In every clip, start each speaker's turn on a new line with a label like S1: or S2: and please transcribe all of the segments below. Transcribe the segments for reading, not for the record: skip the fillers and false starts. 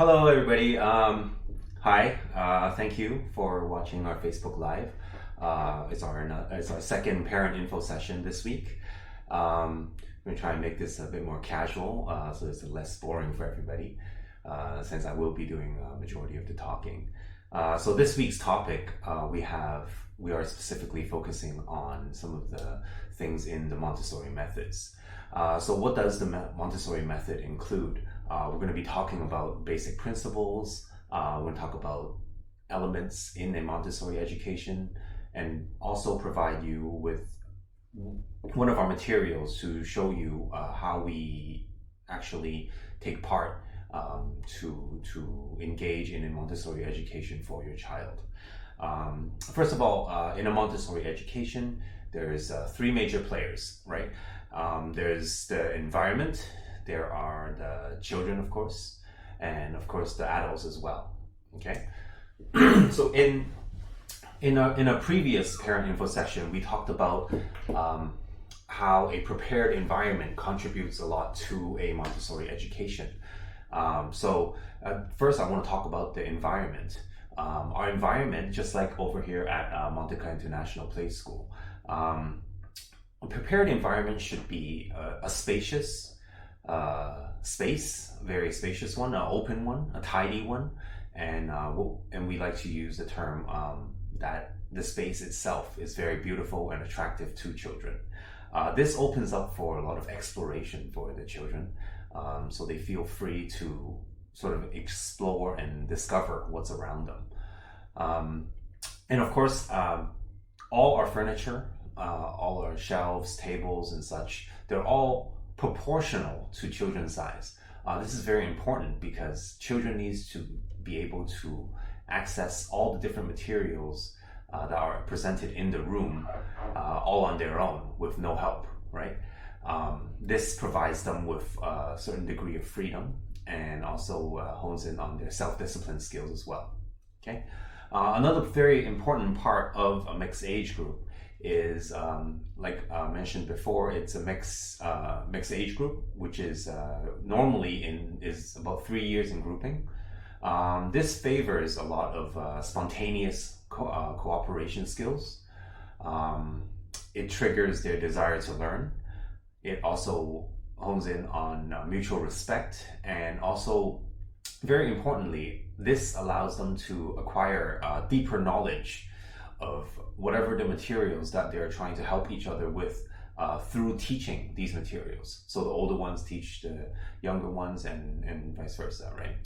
S1: Hello, everybody. Hi. Thank you for watching our Facebook Live. It's our second parent info session this week. We're going to try and make this a bit more casual, so it's less boring for everybody, since I will be doing a majority of the talking. So this week's topic, we are specifically focusing on some of the things in the Montessori methods. So what does the Montessori method include? We're going to be talking about basic principles. We're going to talk about elements in a Montessori education, and also provide you with one of our materials to show you how we actually take part to engage in a Montessori education for your child. First of all, in a Montessori education, there's three major players, right? There's the environment, there are the children, of course, and of course the adults as well. Okay, so in a previous parent info session, we talked about how a prepared environment contributes a lot to a Montessori education. First, I want to talk about the environment. Our environment, just like over here at Monteca International Play School, a prepared environment should be a spacious space, very spacious one, an open one, a tidy one, and we like to use the term that the space itself is very beautiful and attractive to children. This opens up for a lot of exploration for the children, so they feel free to sort of explore and discover what's around them. And of course, all our furniture, all our shelves, tables, and such, they're all proportional to children's size. This is very important because children need to be able to access all the different materials that are presented in the room all on their own with no help, right? This provides them with a certain degree of freedom, and also hones in on their self-discipline skills as well. Okay. Another very important part of a mixed age group is, like mentioned before, it's a mixed age group, which is normally is about 3 years in grouping. This favors a lot of spontaneous cooperation skills. It triggers their desire to learn. It also hones in on mutual respect, and also, very importantly, this allows them to acquire deeper knowledge of whatever the materials that they're trying to help each other with through teaching these materials. So the older ones teach the younger ones, and vice versa, right?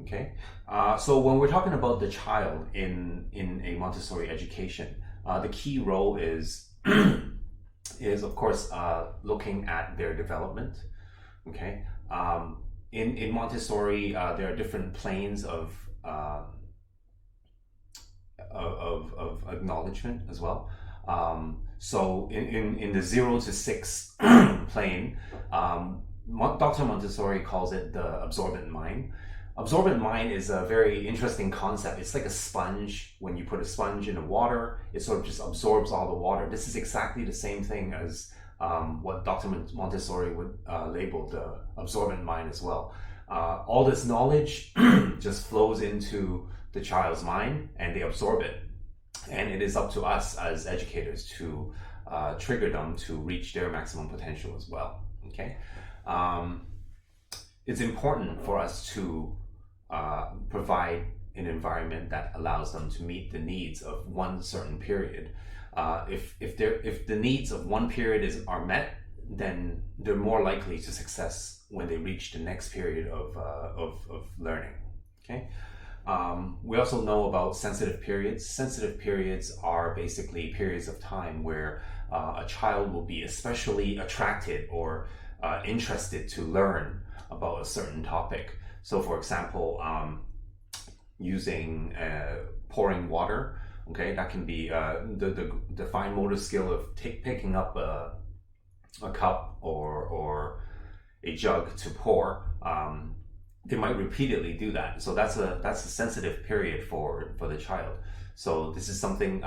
S1: Okay, so when we're talking about the child in a Montessori education, the key role is of course looking at their development. Okay, in Montessori, there are different planes of acknowledgement as well. So in the 0 to 6 plane, Dr. Montessori calls it the absorbent mind. Absorbent mind is a very interesting concept. It's like a sponge. When you put a sponge in the water, it sort of just absorbs all the water. This is exactly the same thing as what Dr. Montessori would label the absorbent mind as well. All this knowledge just flows into the child's mind, and they absorb it. And it is up to us as educators to trigger them to reach their maximum potential as well. Okay, it's important for us to provide an environment that allows them to meet the needs of one certain period. If the needs of one period are met, then they're more likely to success when they reach the next period of learning. Okay. We also know about sensitive periods. Sensitive periods are basically periods of time where a child will be especially attracted or interested to learn about a certain topic. So for example, using pouring water, okay, that can be the fine motor skill of picking up a cup or a jug to pour. They might repeatedly do that. So that's a sensitive period for the child. So this is something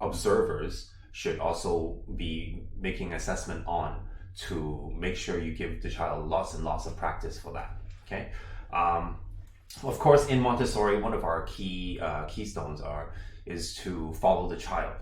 S1: observers should also be making assessment on, to make sure you give the child lots and lots of practice for that. Okay. Of course, in Montessori, one of our keystones is to follow the child.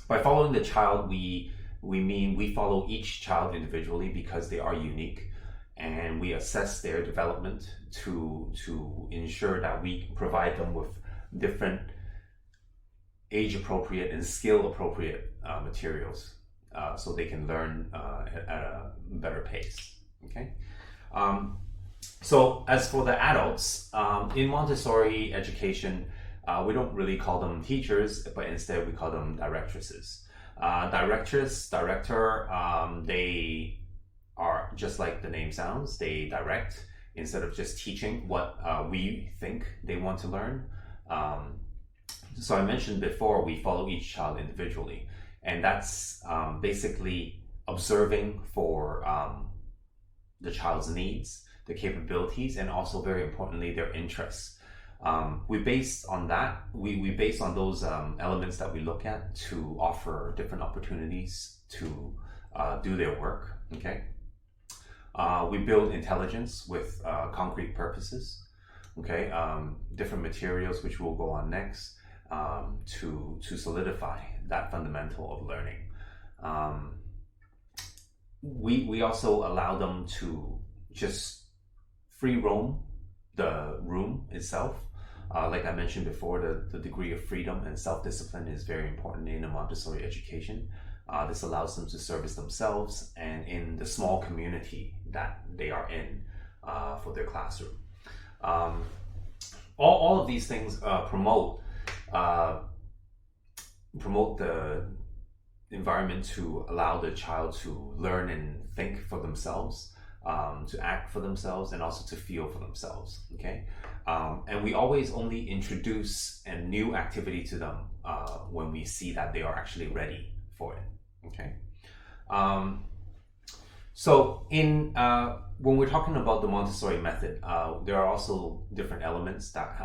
S1: By following the child, we mean we follow each child individually because they are unique, and we assess their development to ensure that we provide them with different age appropriate and skill appropriate materials, so they can learn at a better pace. Okay. So as for the adults, in Montessori education, we don't really call them teachers, but instead we call them directresses. Director, they are just like the name sounds. They direct instead of just teaching what we think they want to learn. So I mentioned before, we follow each child individually, and that's basically observing for the child's needs, the capabilities, and also very importantly, their interests. We base on that. We base on those elements that we look at to offer different opportunities to do their work. Okay. We build intelligence with concrete purposes. Okay. Different materials, which we'll go on next, to solidify that fundamental of learning. We also allow them to just free roam the room itself. Like I mentioned before, the degree of freedom and self-discipline is very important in a Montessori education. This allows them to service themselves and in the small community that they are in for their classroom. All of these things promote the environment to allow the child to learn and think for themselves, to act for themselves, and also to feel for themselves. Okay, and we always only introduce a new activity to them when we see that they are actually ready for it. Okay, so in when we're talking about the Montessori method, there are also different elements that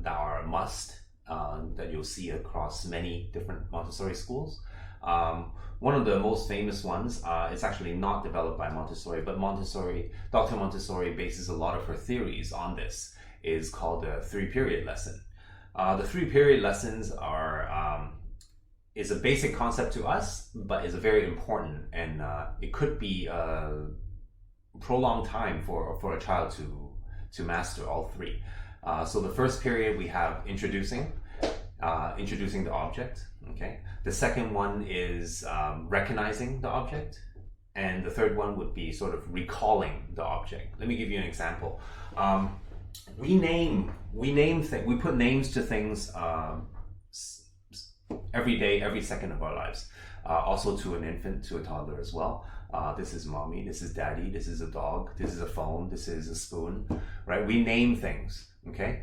S1: are a must that you'll see across many different Montessori schools. One of the most famous ones, it's actually not developed by Montessori, but Dr. Montessori bases a lot of her theories on this, is called the 3-period lesson. The 3-period lessons is a basic concept to us, but is very important, and it could be a prolonged time for a child to master all three. So the first period we have introducing the object. Okay. The second one is recognizing the object, and the third one would be sort of recalling the object. Let me give you an example. We put names to things every day, every second of our lives. Also to an infant, to a toddler as well. This is mommy, this is daddy, this is a dog, this is a phone, this is a spoon, right? We name things, okay?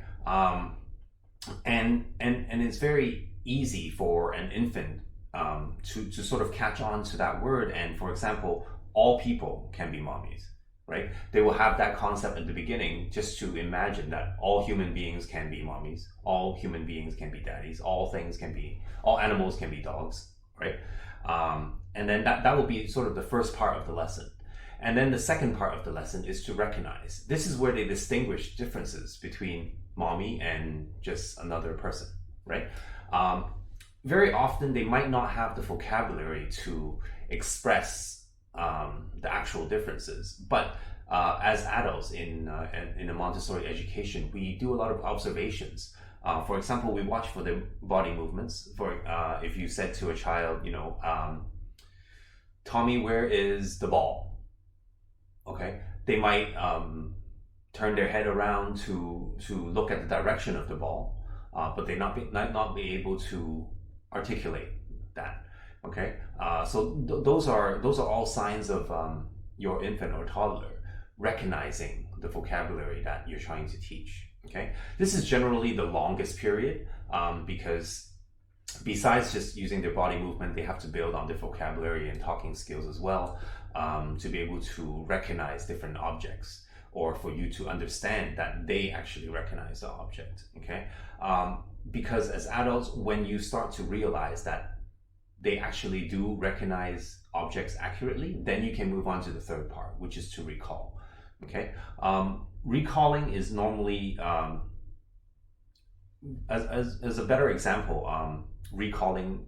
S1: And it's very easy for an infant to sort of catch on to that word. And for example, all people can be mommies, right? They will have that concept at the beginning, just to imagine that all human beings can be mommies, all human beings can be daddies, all animals can be dogs, right? And then that will be sort of the first part of the lesson. And then the second part of the lesson is to recognize. This is where they distinguish differences between mommy and just another person, right? Very often they might not have the vocabulary to express the actual differences, but as adults in a Montessori education, we do a lot of observations. For example, we watch for the body movements. If you said to a child, Tommy, where is the ball? Okay, they might turn their head around to look at the direction of the ball, but they might not be able to articulate that. Okay, so those are all signs of your infant or toddler recognizing the vocabulary that you're trying to teach. Okay, this is generally the longest period because besides just using their body movement, they have to build on their vocabulary and talking skills as well, to be able to recognize different objects, or for you to understand that they actually recognize the object. Okay, because as adults, when you start to realize that they actually do recognize objects accurately, then you can move on to the third part, which is to recall. Okay, recalling is normally as a better example. Recalling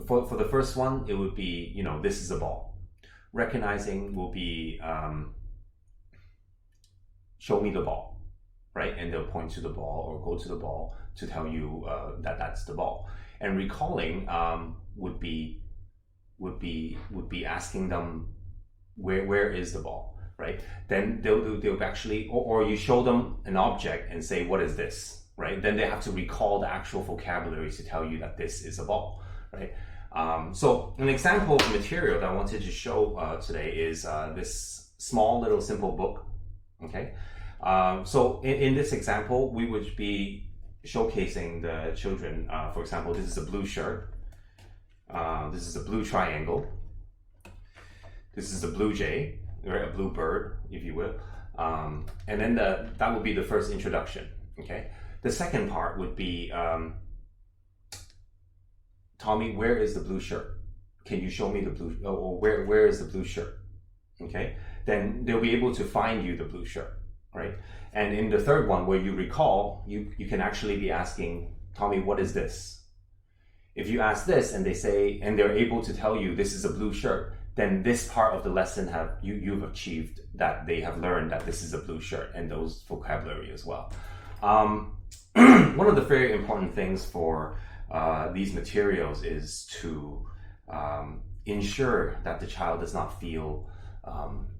S1: for the first one, it would be, you know, this is a ball. Recognizing will be show me the ball, right? And they'll point to the ball or go to the ball to tell you that that's the ball. And recalling would be asking them where is the ball, right? Then they'll actually, or you show them an object and say, what is this, right? Then they have to recall the actual vocabulary to tell you that this is a ball, right? So an example of material that I wanted to show today is this small little simple book. Okay, so in this example, we would be showcasing the children. For example, this is a blue shirt. This is a blue triangle. This is a blue jay, right? A blue bird, if you will. And then that would be the first introduction. Okay. The second part would be, Tommy, where is the blue shirt? Can you show me the blue? Or where is the blue shirt? Okay. Then they'll be able to find you the blue shirt, right? And in the third one, where you recall, you can actually be asking, Tommy, what is this? If you ask this and they say, and they're able to tell you this is a blue shirt, then this part of the lesson you've achieved that they have learned that this is a blue shirt and those vocabulary as well. One of the very important things for these materials is to ensure that the child does not feel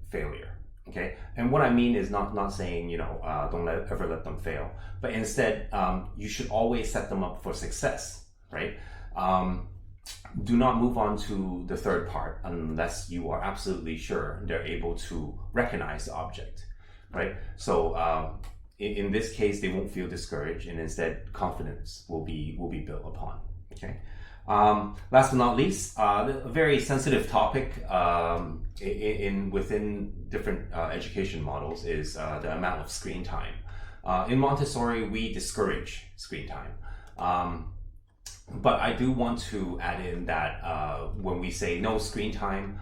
S1: failure. Okay, and what I mean is not saying, you know, don't ever let them fail, but instead you should always set them up for success, right? Do not move on to the third part unless you are absolutely sure they're able to recognize the object, right? So in this case, they won't feel discouraged, and instead confidence will be built upon. Okay. Last but not least, a very sensitive topic within different education models is the amount of screen time. In Montessori, we discourage screen time. But I do want to add in that when we say no screen time,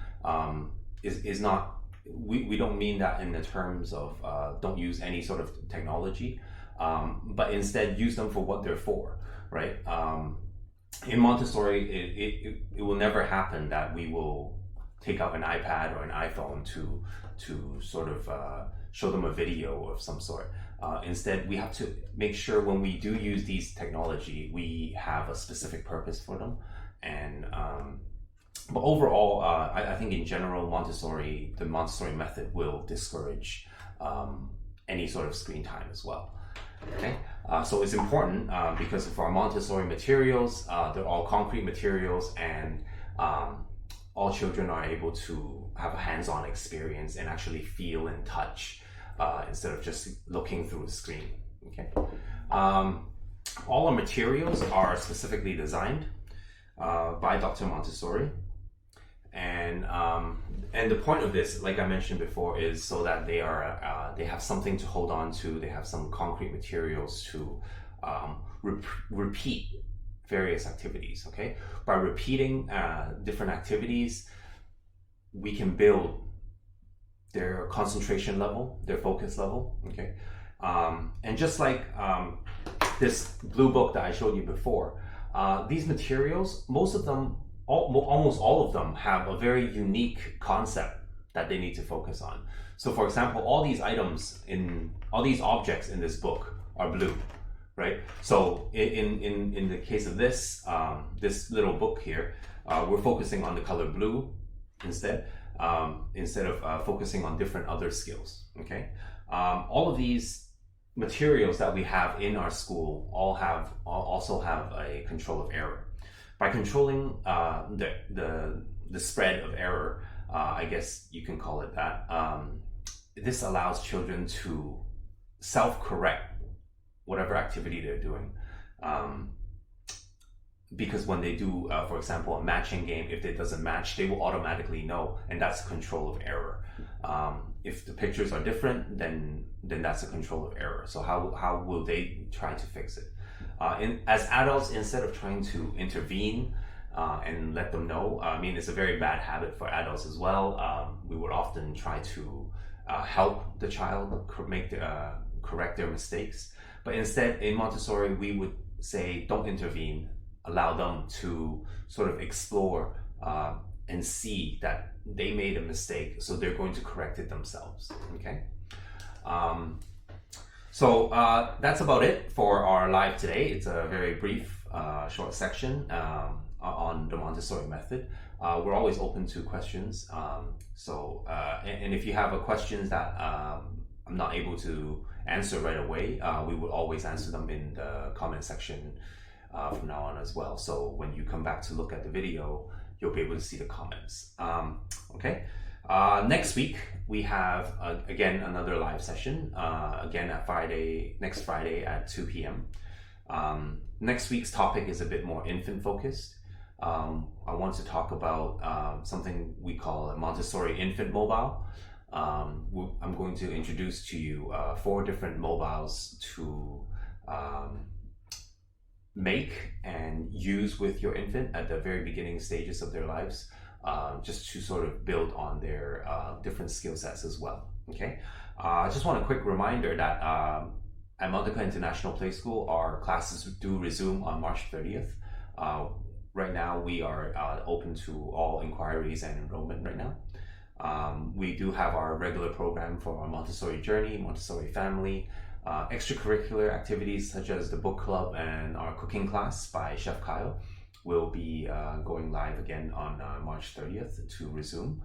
S1: is not, we don't mean that in the terms of don't use any sort of technology, but instead use them for what they're for, right? In Montessori, it will never happen that we will take out an iPad or an iPhone to sort of show them a video of some sort. Instead, we have to make sure when we do use these technology, we have a specific purpose for them. And but overall, I think in general, the Montessori method will discourage any sort of screen time as well. Okay, so it's important because of our Montessori materials, they're all concrete materials, and all children are able to have a hands-on experience and actually feel and touch instead of just looking through a screen. Okay, all our materials are specifically designed by Dr. Montessori, and the point of this, like I mentioned before, is so that they have something to hold on to. They have some concrete materials to repeat various activities. Okay, by repeating different activities, we can build their concentration level, their focus level. Okay, and just like this blue book that I showed you before, these materials, most of them, almost all of them, have a very unique concept that they need to focus on. So for example, all these objects in this book are blue, right? So in the case of this little book here, we're focusing on the color blue instead of focusing on different other skills. Okay, all of these materials that we have in our school also have a control of error. By controlling the spread of error, I guess you can call it that, this allows children to self-correct whatever activity they're doing. Because when they do, for example, a matching game, if it doesn't match, they will automatically know, and that's control of error. If the pictures are different, then that's a control of error. So how will they try to fix it? As adults, instead of trying to intervene and let them know, I mean, it's a very bad habit for adults as well. We would often try to help the child correct their mistakes. But instead, in Montessori, we would say don't intervene, allow them to sort of explore and see that they made a mistake, so they're going to correct it themselves. Okay. So that's about it for our live today. It's a very brief, short section on the Montessori method. We're always open to questions. And if you have a questions that I'm not able to answer right away, we will always answer them in the comment section from now on as well. So when you come back to look at the video, you'll be able to see the comments. Okay. Next week we have again another live session again at next Friday at 2 p.m. Next week's topic is a bit more infant focused. I want to talk about something we call a Montessori infant mobile. I'm going to introduce to you 4 different mobiles to make and use with your infant at the very beginning stages of their lives, just to sort of build on their different skill sets as well. Okay, I just want a quick reminder that at Monteca International Play School, our classes do resume on March 30th. Right now, we are open to all inquiries and enrollment right now. We do have our regular program for our Montessori Journey, Montessori Family, extracurricular activities such as the book club and our cooking class by Chef Kyle will be going live again on March 30th to resume.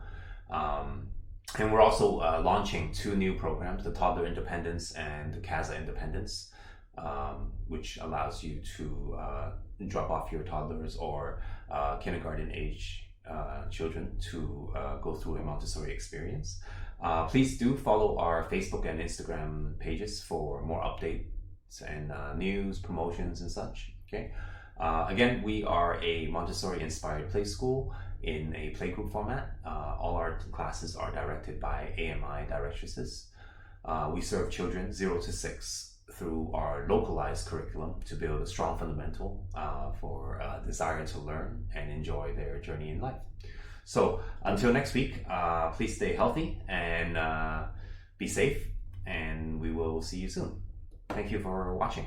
S1: And we're also launching 2 new programs, the Toddler Independence and the CASA Independence, which allows you to drop off your toddlers or kindergarten age children to go through a Montessori experience. Please do follow our Facebook and Instagram pages for more updates and news, promotions and such. Okay. Again, we are a Montessori inspired play school in a playgroup format. All our classes are directed by AMI directresses. We serve children 0 to 6 through our localized curriculum to build a strong fundamental for desire to learn and enjoy their journey in life. So until next week, please stay healthy and be safe, and we will see you soon. Thank you for watching.